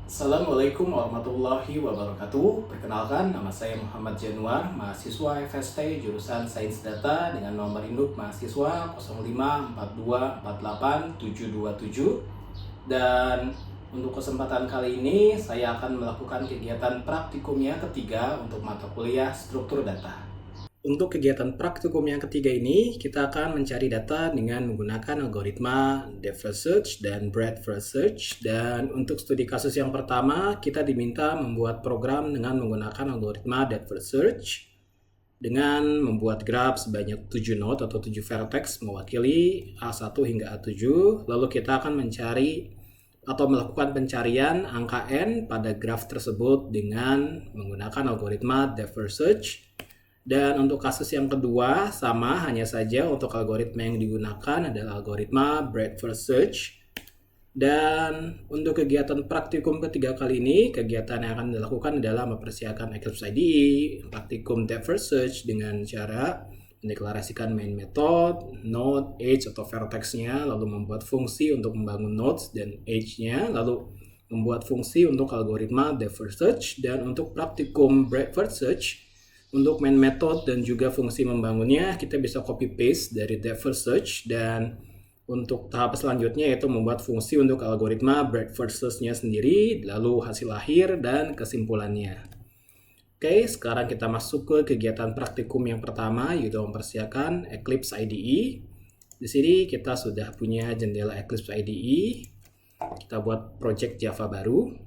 Assalamualaikum warahmatullahi wabarakatuh. Perkenalkan, nama saya Muhammad Januar, mahasiswa FST jurusan Sains Data dengan nomor induk mahasiswa 0542487727. Dan untuk kesempatan kali ini saya akan melakukan kegiatan praktikum yang ketiga untuk mata kuliah struktur data. Untuk kegiatan praktikum yang ketiga ini, kita akan mencari data dengan menggunakan algoritma depth first search dan breadth first search. Dan untuk studi kasus yang pertama, kita diminta membuat program dengan menggunakan algoritma depth first search dengan membuat graf sebanyak 7 node atau 7 vertex mewakili A1 hingga A7. Lalu kita akan mencari atau melakukan pencarian angka N pada graf tersebut dengan menggunakan algoritma depth first search. Dan untuk kasus yang kedua, sama, hanya saja untuk algoritma yang digunakan adalah algoritma breadth first search. Dan untuk kegiatan praktikum ketiga kali ini, kegiatan yang akan dilakukan adalah mempersiapkan Eclipse IDE, praktikum depth first search dengan cara mendeklarasikan main method, node, edge atau vertex-nya, lalu membuat fungsi untuk membangun nodes dan edge-nya, lalu membuat fungsi untuk algoritma depth first search. Dan untuk praktikum breadth first search, untuk main method dan juga fungsi membangunnya, kita bisa copy paste dari depth first search. Dan untuk tahap selanjutnya yaitu membuat fungsi untuk algoritma breadth first search-nya sendiri, lalu hasil akhir dan kesimpulannya. Oke, sekarang kita masuk ke kegiatan praktikum yang pertama, yaitu mempersiapkan Eclipse IDE. Di sini kita sudah punya jendela Eclipse IDE. Kita buat project Java baru.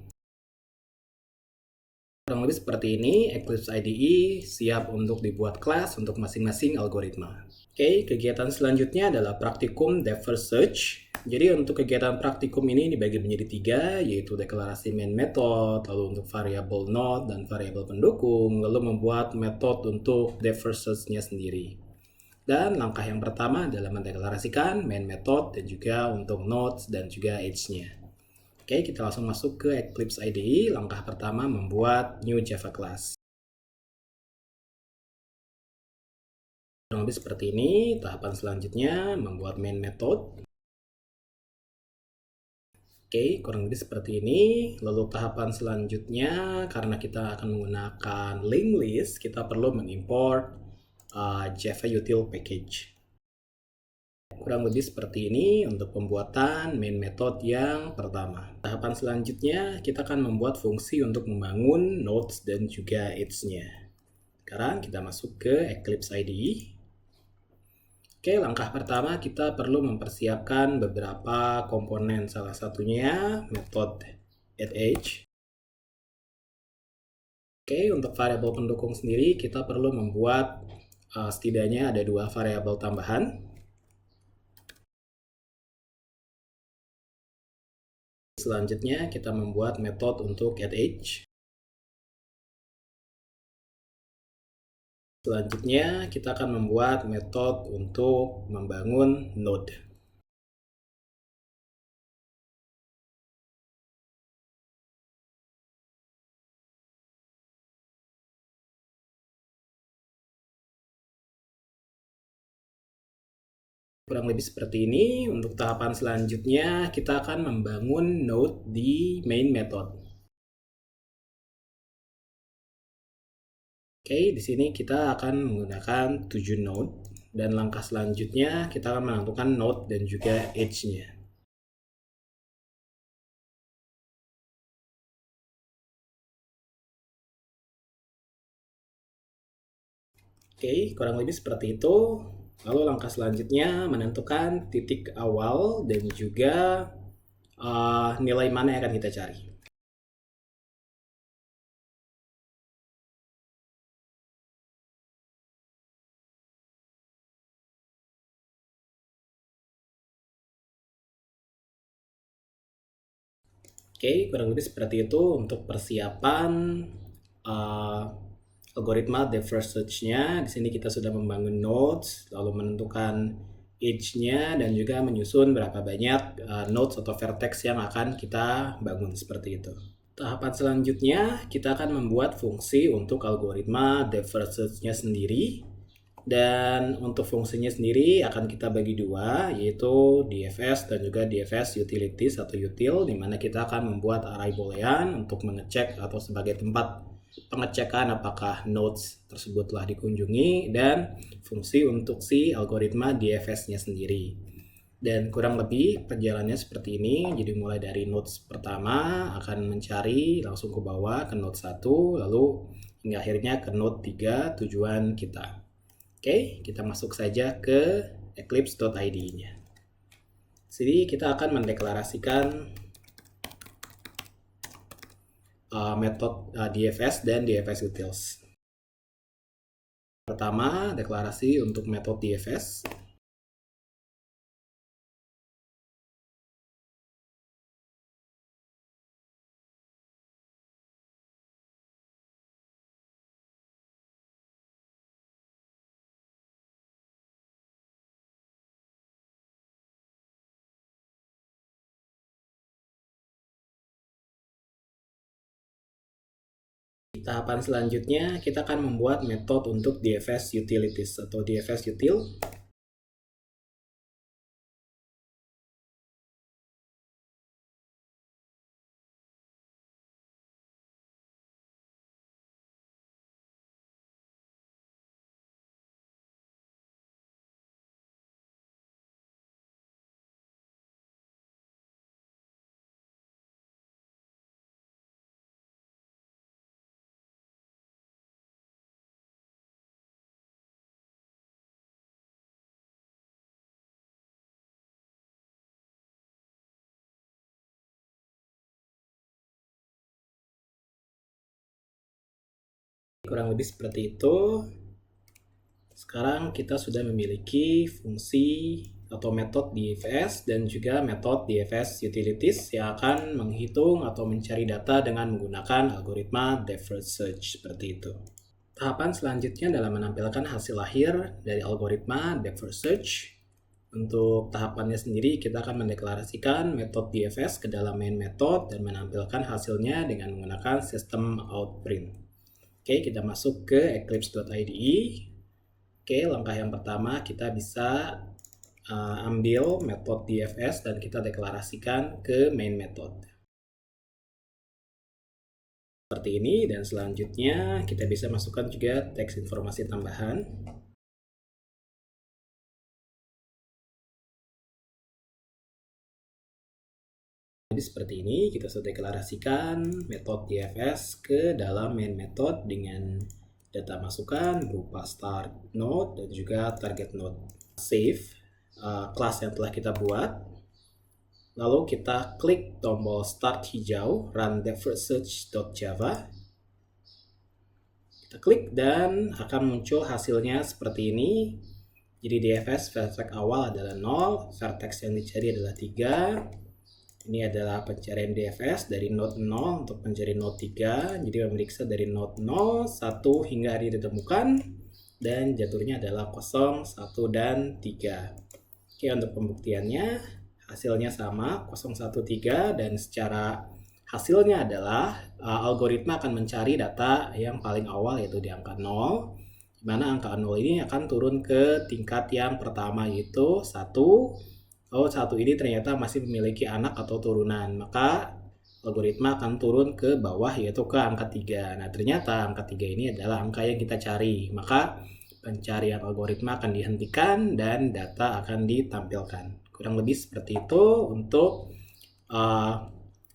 Kurang lebih seperti ini, Eclipse IDE siap untuk dibuat kelas untuk masing-masing algoritma. Oke, kegiatan selanjutnya adalah praktikum depth first search. Jadi untuk kegiatan praktikum ini dibagi menjadi 3, yaitu deklarasi main method, lalu untuk variabel node dan variabel pendukung, lalu membuat metode untuk depth first search-nya sendiri. Dan langkah yang pertama adalah mendeklarasikan main method dan juga untuk nodes dan juga edge-nya. Oke, kita langsung masuk ke Eclipse IDE. Langkah pertama membuat new Java class. Kurang lebih seperti ini. Tahapan selanjutnya membuat main method. Oke, kurang lebih seperti ini. Lalu tahapan selanjutnya, karena kita akan menggunakan linked list, kita perlu mengimport Java util package. Kurang lebih seperti ini untuk pembuatan main method yang pertama. Tahapan selanjutnya, kita akan membuat fungsi untuk membangun nodes dan juga edge-nya. Sekarang kita masuk ke Eclipse IDE. Oke, langkah pertama kita perlu mempersiapkan beberapa komponen. Salah satunya method addEdge. Oke, untuk variabel pendukung sendiri kita perlu membuat setidaknya ada 2 variabel tambahan. Selanjutnya kita membuat metode untuk addEdge. Selanjutnya kita akan membuat metode untuk membangun node. Kurang lebih seperti ini. Untuk tahapan selanjutnya kita akan membangun node di main method. Oke, di sini kita akan menggunakan 7 node. Dan langkah selanjutnya kita akan menentukan node dan juga edge-nya. Oke, kurang lebih seperti itu. Lalu langkah selanjutnya menentukan titik awal dan juga nilai mana yang akan kita cari. Oke, kurang lebih seperti itu untuk persiapan algoritma depth first search-nya. Di sini kita sudah membangun nodes, lalu menentukan edge-nya dan juga menyusun berapa banyak nodes atau vertex yang akan kita bangun seperti itu. Tahapan selanjutnya kita akan membuat fungsi untuk algoritma depth first search-nya sendiri. Dan untuk fungsinya sendiri akan kita bagi dua, yaitu DFS dan juga DFS Utilities atau util, di mana kita akan membuat array boolean untuk mengecek atau sebagai tempat pengecekan apakah nodes tersebut telah dikunjungi, dan fungsi untuk si algoritma DFS-nya sendiri. Dan kurang lebih perjalanannya seperti ini. Jadi mulai dari nodes pertama akan mencari langsung ke bawah ke node 1, lalu hingga akhirnya ke node 3 tujuan kita. Oke, kita masuk saja ke eclipse.ide-nya. Jadi kita akan mendeklarasikan metode DFS dan DFS utils. Pertama, deklarasi untuk metode DFS. Tahapan selanjutnya kita akan membuat metode untuk DFS utilities atau DFS util. Kurang lebih seperti itu. Sekarang kita sudah memiliki fungsi atau metode DFS dan juga metode DFS utilities yang akan menghitung atau mencari data dengan menggunakan algoritma depth first search seperti itu. Tahapan selanjutnya adalah menampilkan hasil akhir dari algoritma depth first search. Untuk tahapannya sendiri kita akan mendeklarasikan metode DFS ke dalam main method dan menampilkan hasilnya dengan menggunakan sistem outprint. Oke, kita masuk ke eclipse.ide. Oke, langkah yang pertama kita bisa ambil metode DFS dan kita deklarasikan ke main method. Seperti ini, dan selanjutnya kita bisa masukkan juga teks informasi tambahan. Jadi seperti ini, kita sudah deklarasikan metode DFS ke dalam main method dengan data masukan berupa start node dan juga target node. Save kelas yang telah kita buat. Lalu kita klik tombol start hijau, run depthfirstsearch.java. Kita klik dan akan muncul hasilnya seperti ini. Jadi DFS vertex awal adalah 0, vertex yang dicari adalah 3. Ini adalah pencarian DFS dari node 0 untuk mencari node 3. Jadi memeriksa dari node 0, 1 hingga hari ditemukan. Dan jatuhnya adalah 0, 1, dan 3. Oke, untuk pembuktiannya hasilnya sama 0, 1, 3, dan secara hasilnya adalah algoritma akan mencari data yang paling awal yaitu di angka 0, di mana angka 0 ini akan turun ke tingkat yang pertama yaitu 1. Oh, 1 ini ternyata masih memiliki anak atau turunan, maka algoritma akan turun ke bawah yaitu ke angka 3. Nah, ternyata angka 3 ini adalah angka yang kita cari, maka pencarian algoritma akan dihentikan dan data akan ditampilkan. Kurang lebih seperti itu untuk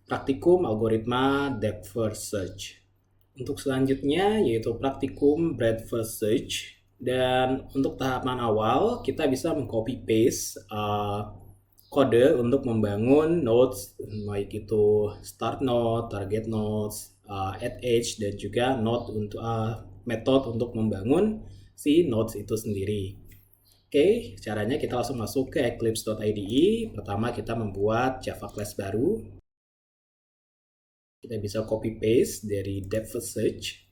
praktikum algoritma depth first search. Untuk selanjutnya yaitu praktikum breadth first search. Dan untuk tahapan awal kita bisa mengcopy paste kode untuk membangun nodes, baik itu start node, target nodes, add edge, dan juga node untuk metode untuk membangun si nodes itu sendiri. Oke, caranya kita langsung masuk ke eclipse.ide. Pertama kita membuat Java class baru. Kita bisa copy paste dari depth first search.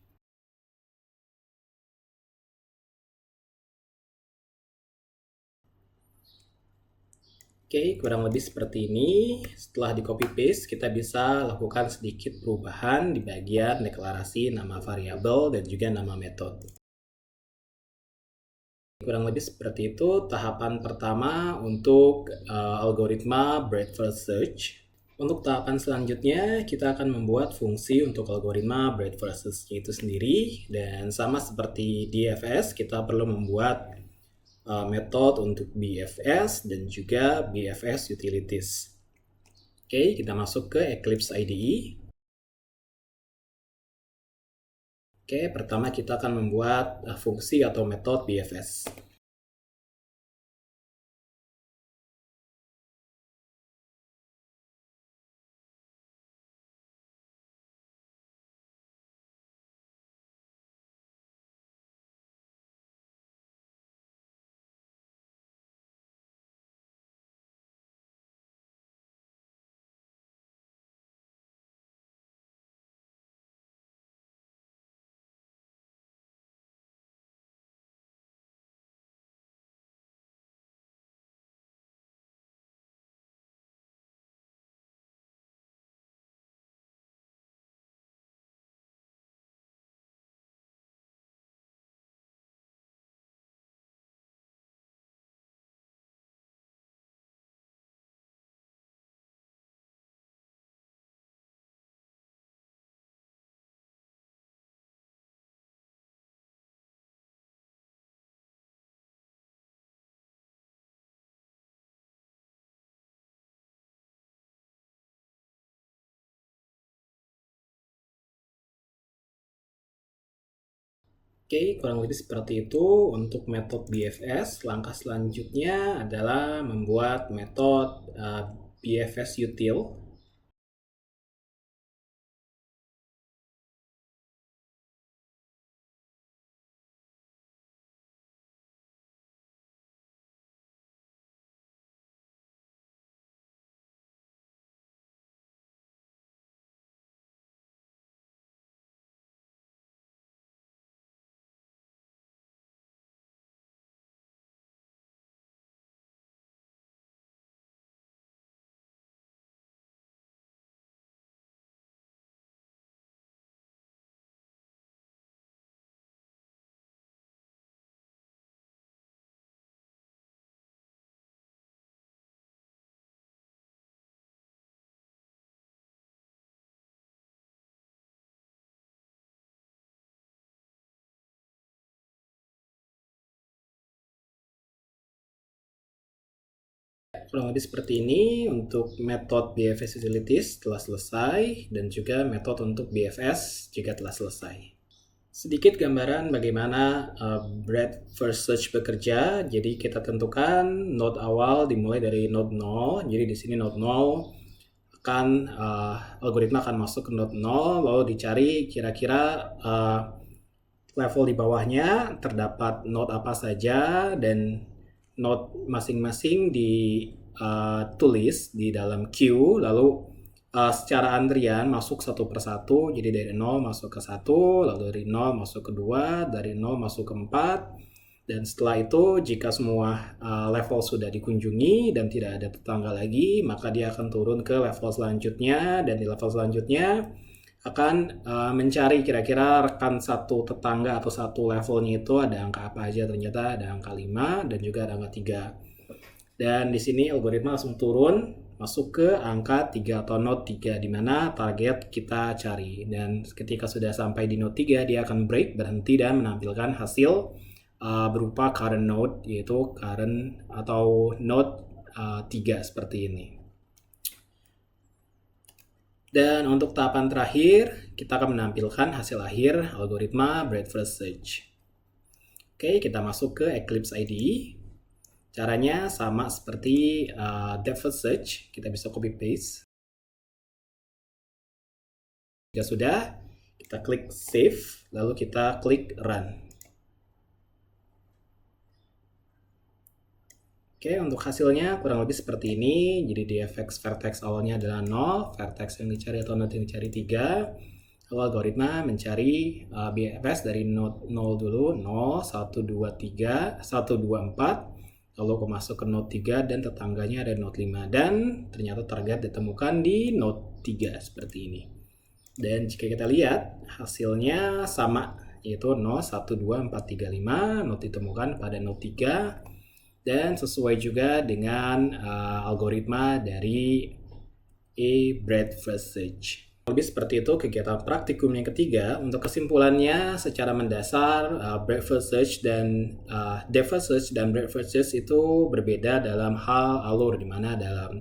Oke, kurang lebih seperti ini. Setelah di copy paste, kita bisa lakukan sedikit perubahan di bagian deklarasi nama variabel dan juga nama metode. Kurang lebih seperti itu tahapan pertama untuk algoritma breadth first search. Untuk tahapan selanjutnya, kita akan membuat fungsi untuk algoritma breadth first search itu sendiri. Dan sama seperti DFS, kita perlu membuat metode untuk BFS dan juga BFS utilities. Oke, kita masuk ke Eclipse IDE. Oke, pertama kita akan membuat fungsi atau metode BFS. Oke, kurang lebih seperti itu untuk metode BFS. Langkah selanjutnya adalah membuat metode BFS util. Kurang lebih seperti ini untuk metode BFS utilities telah selesai dan juga metode untuk BFS juga telah selesai. Sedikit gambaran bagaimana breadth first search bekerja. Jadi kita tentukan node awal dimulai dari node 0. Jadi di sini node 0 akan algoritma akan masuk ke node 0 lalu dicari kira-kira level di bawahnya terdapat node apa saja dan node masing-masing ditulis di dalam queue lalu secara antrian masuk satu persatu, jadi dari 0 masuk ke 1, lalu dari 0 masuk ke 2, dari 0 masuk ke 4, dan setelah itu jika semua level sudah dikunjungi dan tidak ada tetangga lagi, maka dia akan turun ke level selanjutnya, dan di level selanjutnya akan mencari kira-kira rekan satu tetangga atau satu levelnya itu ada angka apa aja. Ternyata ada angka 5 dan juga ada angka 3. Dan di sini algoritma langsung turun masuk ke angka 3 atau node 3 di mana target kita cari. Dan ketika sudah sampai di node 3 dia akan break, berhenti dan menampilkan hasil berupa current node, yaitu current atau node 3 seperti ini. Dan untuk tahapan terakhir, kita akan menampilkan hasil akhir algoritma breadth first search. Oke, kita masuk ke Eclipse IDE. Caranya sama seperti depth first search, kita bisa copy paste. Jika sudah, kita klik save, lalu kita klik run. Oke, untuk hasilnya kurang lebih seperti ini. Jadi di vertex awalnya adalah 0, vertex yang dicari atau node yang dicari 3. Lalu algoritma mencari BFS dari node 0 dulu, 0, 1, 2, 3, 1, 2, 4. Lalu aku masuk ke node 3 dan tetangganya ada node 5. Dan ternyata target ditemukan di node 3 seperti ini. Dan jika kita lihat hasilnya sama. yaitu 0, 1, 2, 4, 3, 5. Node ditemukan pada node 3 dan sesuai juga dengan algoritma dari breadth first search. Lebih seperti itu kegiatan praktikum yang ketiga. Untuk kesimpulannya secara mendasar, breadth first search dan depth first search dan breadth first search itu berbeda dalam hal alur, di mana dalam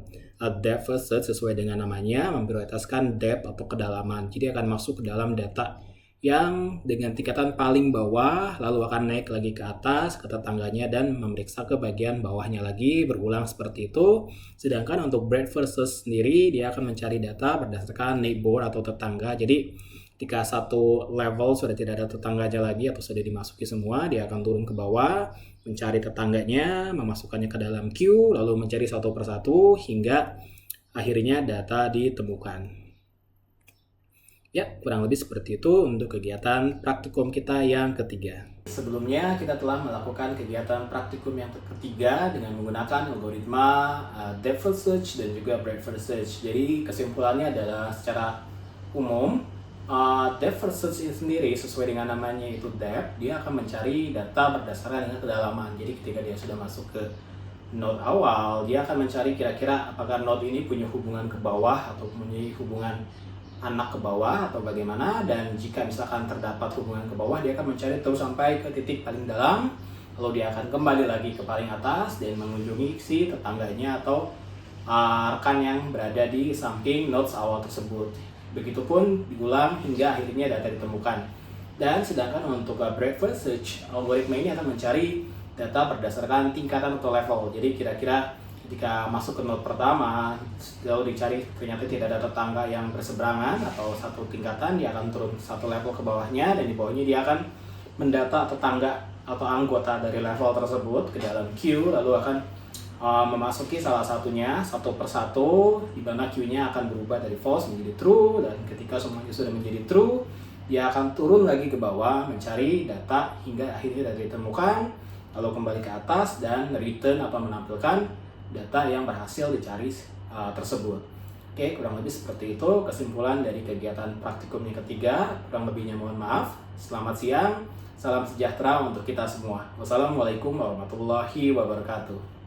depth first search sesuai dengan namanya memprioritaskan depth atau kedalaman. Jadi akan masuk ke dalam data yang dengan tingkatan paling bawah, lalu akan naik lagi ke atas, ke tetangganya, dan memeriksa ke bagian bawahnya lagi, berulang seperti itu. Sedangkan untuk breadth first search sendiri, dia akan mencari data berdasarkan neighbor atau tetangga. Jadi ketika satu level sudah tidak ada tetangganya lagi atau sudah dimasuki semua, dia akan turun ke bawah, mencari tetangganya, memasukkannya ke dalam queue, lalu mencari satu persatu hingga akhirnya data ditemukan. Ya, kurang lebih seperti itu untuk kegiatan praktikum kita yang ketiga. Sebelumnya kita telah melakukan kegiatan praktikum yang ketiga dengan menggunakan algoritma depth first search dan juga breadth first search. Jadi kesimpulannya adalah secara umum depth first search ini sendiri sesuai dengan namanya itu depth, dia akan mencari data berdasarkan dengan kedalaman. Jadi ketika dia sudah masuk ke node awal, dia akan mencari kira-kira apakah node ini punya hubungan ke bawah atau punya hubungan anak ke bawah atau bagaimana, dan jika misalkan terdapat hubungan ke bawah, dia akan mencari terus sampai ke titik paling dalam, lalu dia akan kembali lagi ke paling atas dan mengunjungi si tetangganya atau rekan yang berada di samping nodes awal tersebut. Begitupun diulang hingga akhirnya data ditemukan. Dan sedangkan untuk breadth first search, algoritma ini akan mencari data berdasarkan tingkatan atau level. Jadi kira-kira ketika masuk ke node pertama, lalu dicari ternyata tidak ada tetangga yang berseberangan atau satu tingkatan, dia akan turun satu level ke bawahnya, dan di bawahnya dia akan mendata tetangga atau anggota dari level tersebut ke dalam queue, lalu akan memasuki salah satunya satu persatu, di mana queue-nya akan berubah dari false menjadi true, dan ketika semuanya sudah menjadi true, dia akan turun lagi ke bawah mencari data hingga akhirnya data ditemukan, lalu kembali ke atas dan return atau menampilkan data yang berhasil dicari tersebut. Oke, kurang lebih seperti itu kesimpulan dari kegiatan praktikum yang ketiga. Kurang lebihnya mohon maaf. Selamat siang, salam sejahtera untuk kita semua. Wassalamualaikum warahmatullahi wabarakatuh.